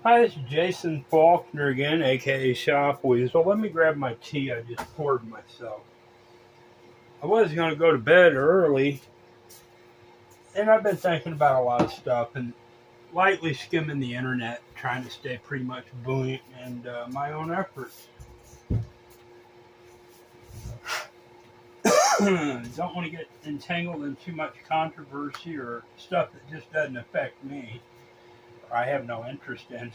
Hi, this is Jason Faulkner again, aka Shop Weasel. Let me grab my tea I just poured myself. I was going to go to bed early, and I've been thinking about a lot of stuff and lightly skimming the internet, trying to stay pretty much buoyant in my own efforts. Don't want to get entangled in too much controversy or stuff that just doesn't affect me or I have no interest in.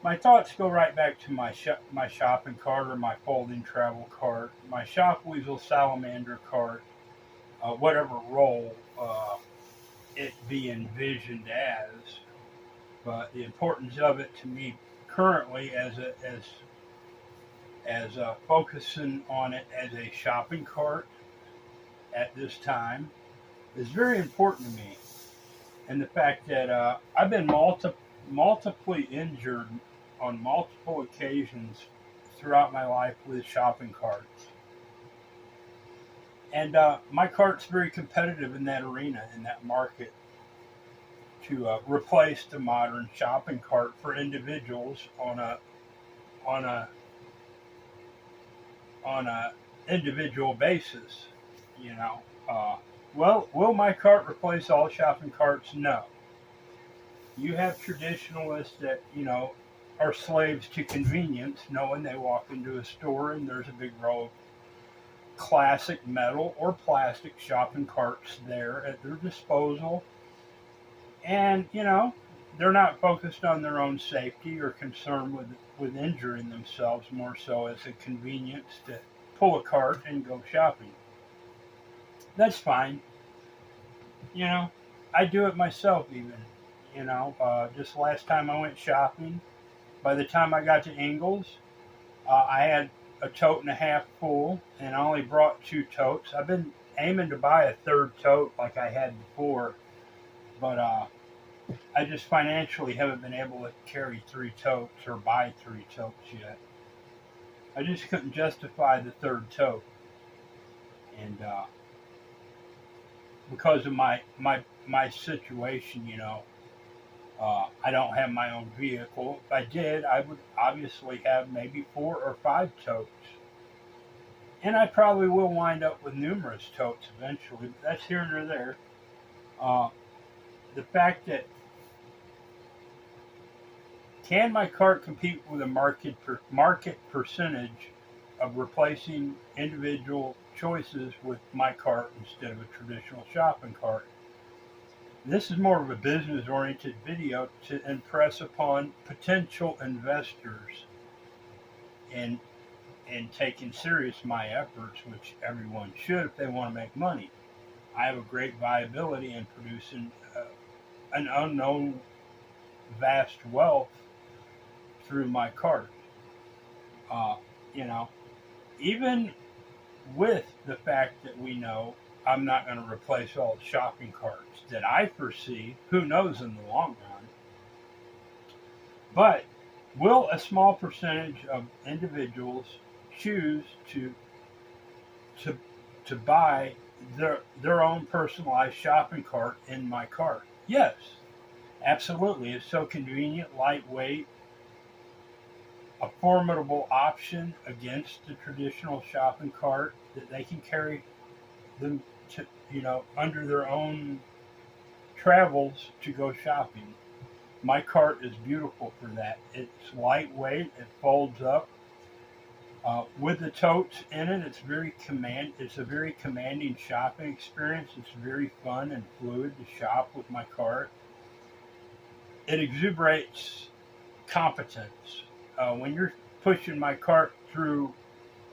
My thoughts go right back to my shopping cart or my folding travel cart, my shop weasel salamander cart, whatever role it be envisioned as. But the importance of it to me currently, as focusing on it as a shopping cart at this time, is very important to me. And the fact that I've been multiply injured on multiple occasions throughout my life with shopping carts. And my cart's very competitive in that arena, in that market, to replace the modern shopping cart for individuals on a on a individual basis. You know, well, will my cart replace all shopping carts? No. You have traditionalists that are slaves to convenience, knowing they walk into a store and there's a big row of classic metal or plastic shopping carts there at their disposal. And, they're not focused on their own safety or concerned with injuring themselves, more so as a convenience to pull a cart and go shopping. That's fine. You know, I do it myself even. Just last time I went shopping, by the time I got to Ingles, I had a tote and a half full, and I only brought two totes. I've been aiming to buy a third tote like I had before, but I just financially haven't been able to carry three totes or buy three totes yet. I just couldn't justify the third tote, and because of my situation, I don't have my own vehicle. If I did, I would obviously have maybe four or five totes. And I probably will wind up with numerous totes eventually, but that's here and there. Uh, the fact that can my cart compete with a market percentage of replacing individual choices with my cart instead of a traditional shopping cart? This is more of a business oriented video to impress upon potential investors in taking serious my efforts, which everyone should if they want to make money. I have a great viability in producing an unknown vast wealth through my cart. Uh, you know, even with the fact that we know I'm not going to replace all the shopping carts that I foresee, who knows in the long run, but will a small percentage of individuals choose to to buy their own personalized shopping cart in my cart? Yes, absolutely. It's so convenient, lightweight, a formidable option against the traditional shopping cart that they can carry them to, under their own travels to go shopping. My cart is beautiful for that. It's lightweight. It folds up. With the totes in it, It's a very commanding shopping experience. It's very fun and fluid to shop with my cart. It exuberates competence. When you're pushing my cart through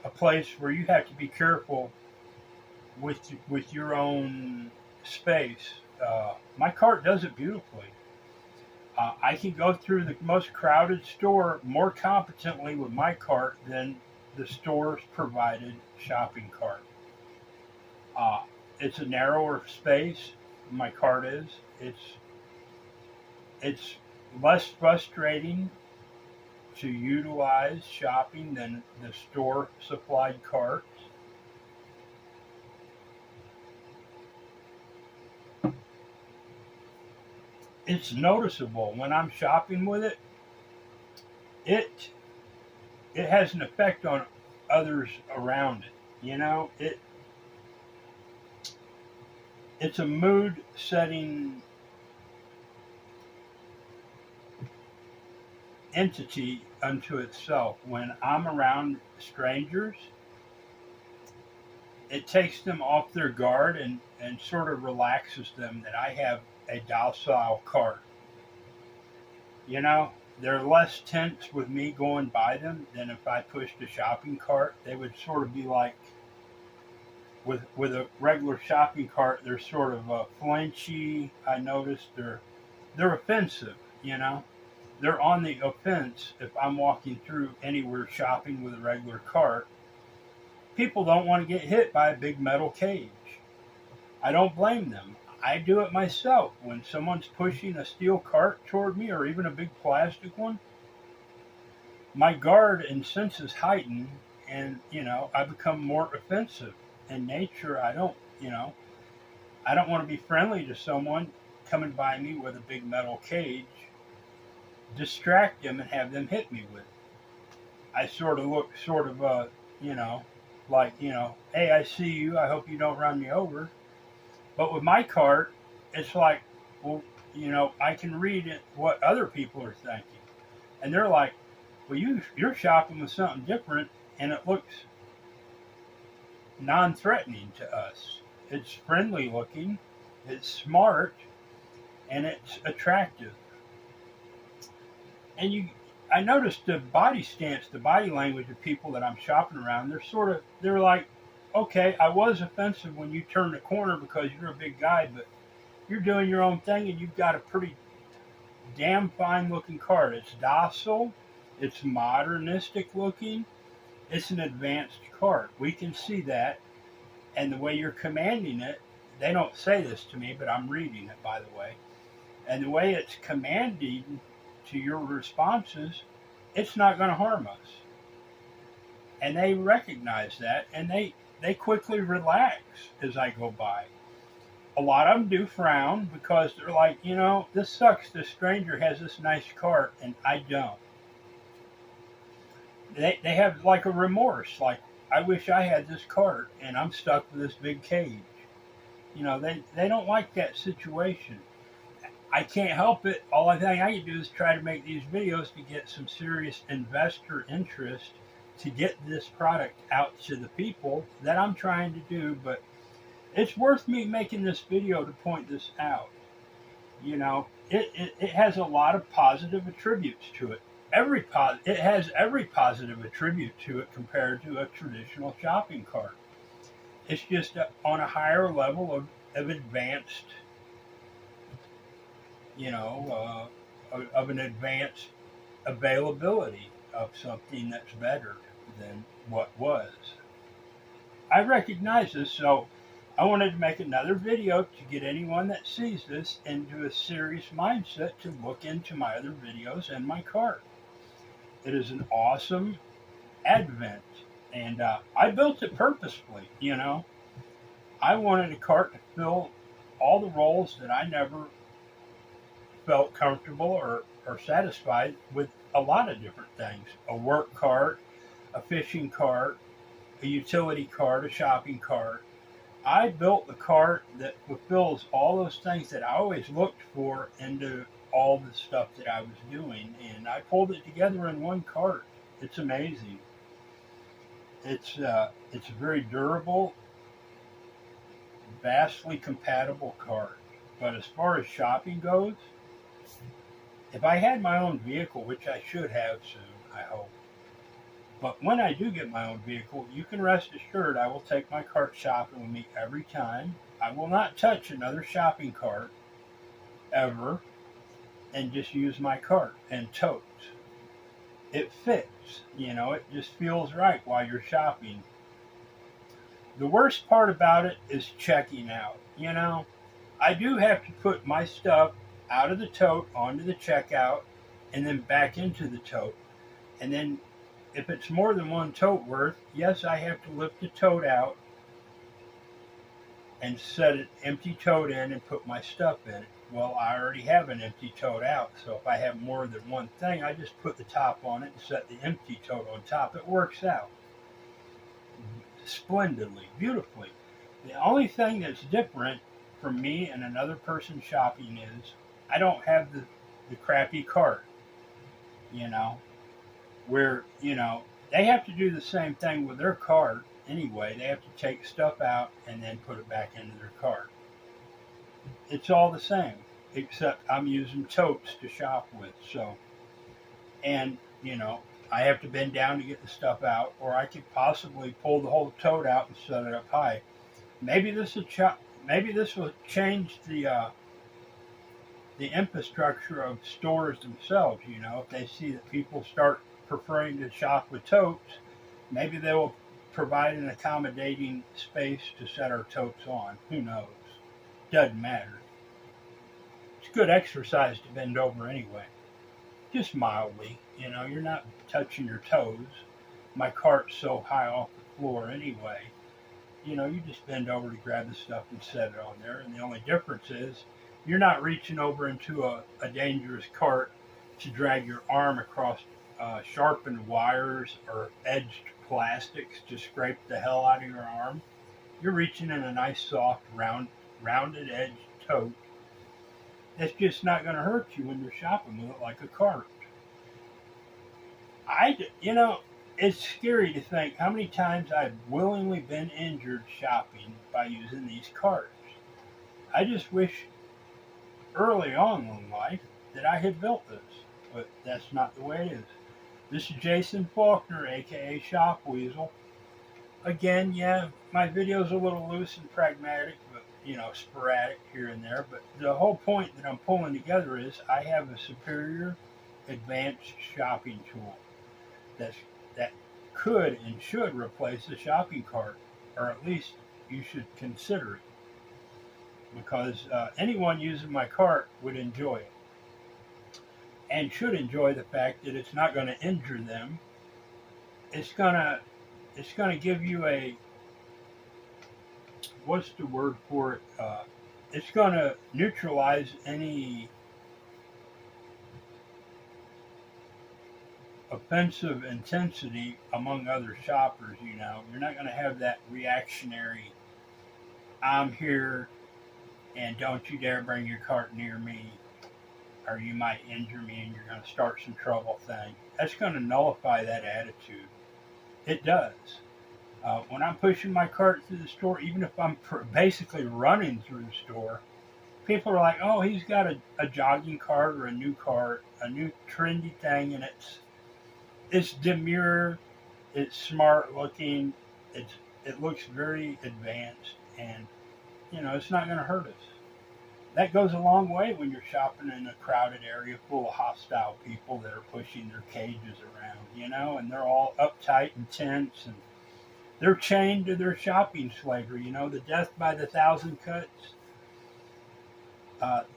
a place where you have to be careful with your own space, my cart does it beautifully. I can go through the most crowded store more competently with my cart than the store's provided shopping cart. Uh, it's a narrower space. My cart is. It's less frustrating to utilize shopping than the store supplied carts. It's noticeable when I'm shopping with it. it it has an effect on others around it. It's a mood setting entity unto itself. When I'm around strangers, it takes them off their guard and sort of relaxes them that I have a docile cart. You know, they're less tense with me going by them than if I pushed a shopping cart. They would sort of be like, with a regular shopping cart, they're sort of flinchy. I noticed they're offensive. You know, they're on the offense if I'm walking through anywhere shopping with a regular cart. People don't want to get hit by a big metal cage. I don't blame them. I do it myself. When someone's pushing a steel cart toward me or even a big plastic one, my guard and senses heighten, and I become more offensive in nature. I don't want to be friendly to someone coming by me with a big metal cage, distract them and have them hit me with it. I sort of look you know, like, hey, I see you. I hope you don't run me over. But with my cart, it's like, well, I can read it, what other people are thinking. And they're like, well, you're shopping with something different, and it looks non-threatening to us. It's friendly looking, it's smart, and it's attractive. And I noticed the body stance, the body language of people that I'm shopping around. They're like, okay, I was offensive when you turned the corner because you're a big guy, but you're doing your own thing and you've got a pretty damn fine looking cart. It's docile, it's modernistic looking, it's an advanced cart. We can see that, and the way you're commanding it, they don't say this to me, but I'm reading it, by the way. And the way it's commanding to your responses, it's not going to harm us. And they recognize that, and they quickly relax as I go by. A lot of them do frown because they're like, this sucks. This stranger has this nice cart and I don't. They have like a remorse, like, I wish I had this cart and I'm stuck with this big cage. They don't like that situation. I can't help it. All I think I can do is try to make these videos to get some serious investor interest to get this product out to the people that I'm trying to do. But it's worth me making this video to point this out. It has a lot of positive attributes to it. It has every positive attribute to it compared to a traditional shopping cart. It's just on a higher level of advanced, of an advanced availability of something that's better than what was. I recognize this, so I wanted to make another video to get anyone that sees this into a serious mindset to look into my other videos and my cart. It is an awesome advent, and I built it purposefully. I wanted a cart to fill all the roles that I never felt comfortable or satisfied with. A lot of different things: a work cart, a fishing cart, a utility cart, a shopping cart. I built the cart that fulfills all those things that I always looked for into all the stuff that I was doing, and I pulled it together in one cart. It's amazing. It's a very durable, vastly compatible cart. But as far as shopping goes, if I had my own vehicle, which I should have soon, I hope. But when I do get my own vehicle, you can rest assured I will take my cart shopping with me every time. I will not touch another shopping cart ever, and just use my cart and totes. It fits, it just feels right while you're shopping. The worst part about it is checking out. I do have to put my stuff out of the tote onto the checkout and then back into the tote. And then if it's more than one tote worth, yes, I have to lift the tote out and set an empty tote in and put my stuff in it. well, I already have an empty tote out, so if I have more than one thing, I just put the top on it and set the empty tote on top. It works out splendidly, beautifully. The only thing that's different from me and another person shopping is I don't have the crappy cart, you know, where, they have to do the same thing with their cart anyway. They have to take stuff out and then put it back into their cart. It's all the same, except I'm using totes to shop with. So, and, I have to bend down to get the stuff out, or I could possibly pull the whole tote out and set it up high. Maybe this will change the infrastructure of stores themselves. If they see that people start preferring to shop with totes, maybe they will provide an accommodating space to set our totes on. Who knows? Doesn't matter. It's good exercise to bend over anyway. Just mildly. You're not touching your toes. My cart's so high off the floor anyway. You just bend over to grab the stuff and set it on there. And the only difference is you're not reaching over into a dangerous cart to drag your arm across sharpened wires or edged plastics to scrape the hell out of your arm. You're reaching in a nice, soft, rounded edged tote. It's just not going to hurt you when you're shopping with it like a cart. It's scary to think how many times I've willingly been injured shopping by using these carts. I just wish early on in life that I had built this, but that's not the way it is. This is Jason Faulkner, aka Shop Weasel. Again, yeah, my video's a little loose and pragmatic, but sporadic here and there. But the whole point that I'm pulling together is I have a superior, advanced shopping tool that could and should replace the shopping cart, or at least you should consider it, because anyone using my cart would enjoy it, and should enjoy the fact that it's not going to injure them. It's gonna give you a, what's the word for it? It's gonna neutralize any offensive intensity among other shoppers. You're not going to have that reactionary, I'm here and don't you dare bring your cart near me or you might injure me and you're going to start some trouble thing. That's going to nullify that attitude. It does. When I'm pushing my cart through the store, even if I'm basically running through the store, people are like, oh, he's got a jogging cart or a new trendy thing, and it's demure, it's smart looking, it looks very advanced, and it's not going to hurt us. That goes a long way when you're shopping in a crowded area full of hostile people that are pushing their cages around, and they're all uptight and tense, and they're chained to their shopping slavery. The death by the 1,000 cuts.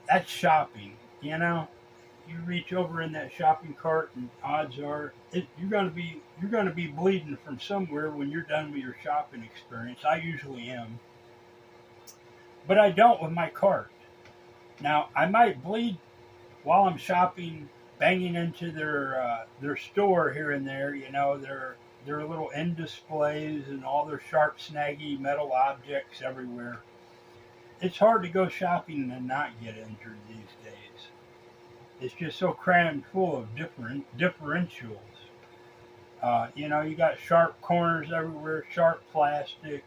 That's shopping. You reach over in that shopping cart, and odds are you're going to be bleeding from somewhere when you're done with your shopping experience. I usually am, but I don't with my cart. Now I might bleed while I'm shopping, banging into their store here and there. Their little end displays and all their sharp, snaggy metal objects everywhere. It's hard to go shopping and not get injured these days. It's just so crammed full of differentials. You got sharp corners everywhere, sharp plastic.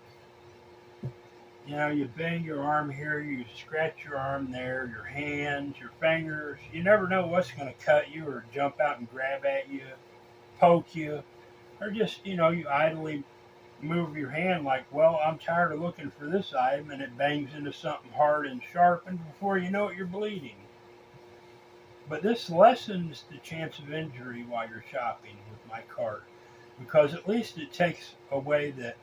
You bang your arm here, you scratch your arm there, your hands, your fingers. You never know what's going to cut you or jump out and grab at you, poke you, or just, you idly move your hand like, well, I'm tired of looking for this item, and it bangs into something hard and sharp, and before you know it, you're bleeding. But this lessens the chance of injury while you're shopping with my cart, because at least it takes away the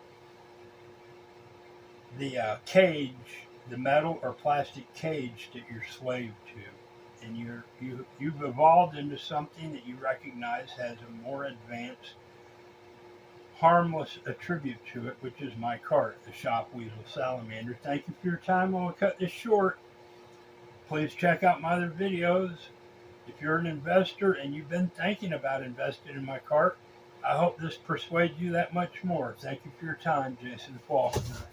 cage, the metal or plastic cage that you're slave to, and you've evolved into something that you recognize has a more advanced, harmless attribute to it, which is my cart, the Shop Weasel Salamander. Thank you for your time. I'm going to cut this short. Please check out my other videos. If you're an investor and you've been thinking about investing in my cart, I hope this persuades you that much more. Thank you for your time, Jason Faulkner.